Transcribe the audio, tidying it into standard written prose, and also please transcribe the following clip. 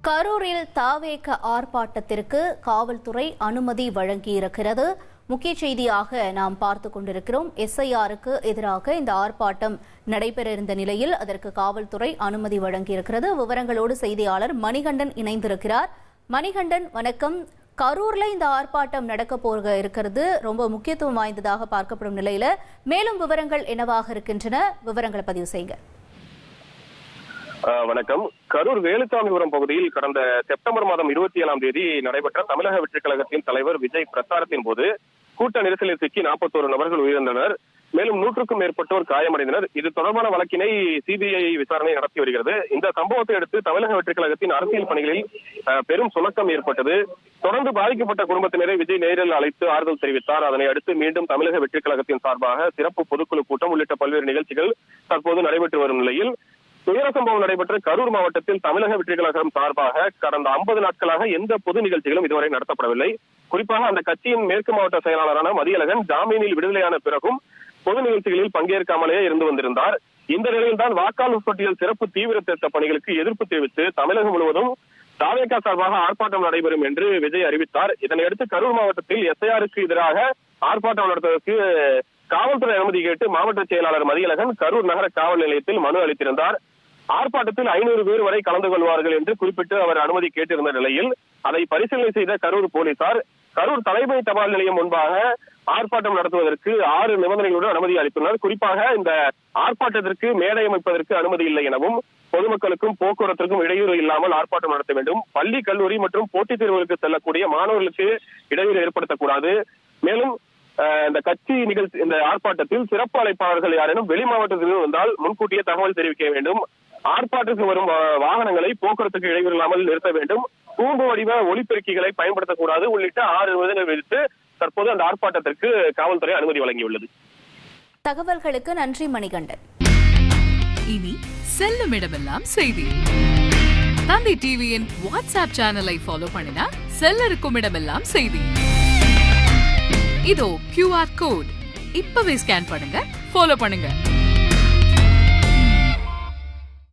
கரூரில் தாவேக ஆர்ப்பாட்டத்திற்கு காவல்துறை அனுமதி வழங்கியிருக்கிறது. முக்கிய செய்தியாக நாம் பார்த்துக் கொண்டிருக்கிறோம். எஸ்ஐஆருக்கு எதிராக இந்த ஆர்ப்பாட்டம் நடைபெற இருந்த நிலையில் அதற்கு காவல்துறை அனுமதி வழங்கியிருக்கிறது. விவரங்களோடு செய்தியாளர் மணிகண்டன் இணைந்திருக்கிறார். மணிகண்டன், வணக்கம். கரூர்ல இந்த ஆர்ப்பாட்டம் நடக்க போக இருக்கிறது ரொம்ப முக்கியத்துவம் வாய்ந்ததாக பார்க்கப்படும் நிலையில மேலும் விவரங்கள் என்னவாக இருக்கின்றன? விவரங்களை பதிவு செய்யுங்க. வணக்கம். கரூர் வேலுசாமிபுரம் பகுதியில் கடந்த செப்டம்பர் மாதம் 27ஆம் தேதி நடைபெற்ற தமிழக வெற்றிக் கழகத்தின் தலைவர் விஜய் பிரச்சாரத்தின் போது கூட்ட நெரிசலில் சிக்கி 41 நபர்கள் உயிரிழந்தனர். மேலும் 100க்கும் மேற்பட்டோர் காயமடைந்தனர். இது தொடர்பான வழக்கினை சிபிஐ விசாரணை நடத்தி வருகிறது. இந்த சம்பவத்தை அடுத்து தமிழக வெற்றிக் கழகத்தின் அரசியல் பணிகளில் பெரும் சுணக்கம் ஏற்பட்டது. தொடர்ந்து பாதிக்கப்பட்ட குடும்பத்தினரை விஜய் நேரில் அழைத்து ஆறுதல் தெரிவித்தார். அதனை அடுத்து மீண்டும் தமிழக வெற்றிக் கழகத்தின் சார்பாக சிறப்பு பொதுக்குழு கூட்டம் உள்ளிட்ட பல்வேறு நிகழ்ச்சிகள் தற்போது நடைபெற்று வரும் நிலையில் துயர சம்பவம் நடைபெற்ற கரூர் மாவட்டத்தில் தமிழக வெற்றிக் கழகம் சார்பாக கடந்த 50 நாட்களாக எந்த பொது நிகழ்ச்சிகளும் இதுவரை நடத்தப்படவில்லை. குறிப்பாக அந்த கட்சியின் மேற்கு மாவட்ட செயலாளரான மதியழகன் ஜாமீனில் விடுதலையான பிறகும் பொது நிகழ்ச்சிகளில் பங்கேற்காமலேயே இருந்து வந்திருந்தார். இந்த நிலையில்தான் வாக்காளர் பட்டியல் சிறப்பு தீவிர திருத்த பணிகளுக்கு எதிர்ப்பு தெரிவித்து தமிழகம் முழுவதும் தாவேகா சார்பாக ஆர்ப்பாட்டம் நடைபெறும் என்று விஜய் அறிவித்தார். இதனையடுத்து கரூர் மாவட்டத்தில் எஸ்ஐஆருக்கு எதிராக ஆர்ப்பாட்டம் நடத்துவதற்கு காவல்துறை அனுமதி கேட்டு மாவட்ட செயலாளர் மதியழகன் கரூர் நகர காவல் நிலையத்தில் மனு அளித்திருந்தார். ஆர்ப்பாட்டத்தில் 500 பேர் வரை கலந்து கொள்வார்கள் என்று குறிப்பிட்டு அவர் அனுமதி கேட்டிருந்த நிலையில் அதை பரிசீலனை செய்த கரூர் போலீசார் கரூர் தலைமை தபால் நிலையம் முன்பாக ஆர்ப்பாட்டம் நடத்துவதற்கு 6 நிபந்தனைகளுடன் அனுமதி அளித்துள்ளனர். குறிப்பாக இந்த ஆர்ப்பாட்டத்திற்கு மேடை அமைப்பதற்கு அனுமதி இல்லை எனவும், பொதுமக்களுக்கும் போக்குவரத்திற்கும் இடையூறு இல்லாமல் ஆர்ப்பாட்டம் நடத்த வேண்டும், பள்ளி கல்லூரி மற்றும் போட்டித் தேர்வுகளுக்கு செல்லக்கூடிய மாணவர்களுக்கு இடையூறு ஏற்படுத்தக்கூடாது, மேலும் இந்த கட்சி நிகழ்ச்சி இந்த ஆர்ப்பாட்டத்தில் சிறப்பு அழைப்பாளர்கள் யாரேனும் வெளி மாவட்டத்தில் வந்தால் முன்கூட்டியே தகவல் தெரிவிக்க வேண்டும், ஆர்ப்பாட்டத்துக்கு வரும் வாகனங்களை போக்குவரத்துக்கு இடையூறு இல்லாமல் நிறுத்த வேண்டும், கூம்பு வடிவ ஒலிபெருக்கிகளை பயன்படுத்தக்கூடாது உள்ளிட்ட 6 விதிகளை விதித்து தற்போது அந்த ஆர்ப்பாட்டத்திற்கு காவல்துறை அனுமதி வழங்கியுள்ளது. தகவல்களுக்கு நன்றி மணிகண்டன். இனி செல்லும் இடமெல்லாம் செய்தி. தந்தை டிவியின் வாட்ஸ்அப் சேனலை ஃபாலோ பண்ணினா செல்ல இருக்கும் இடமெல்லாம் செய்தி. இதோ QR கோட் இப்பவே ஸ்கேன் பண்ணுங்க, ஃபாலோ பண்ணுங்க.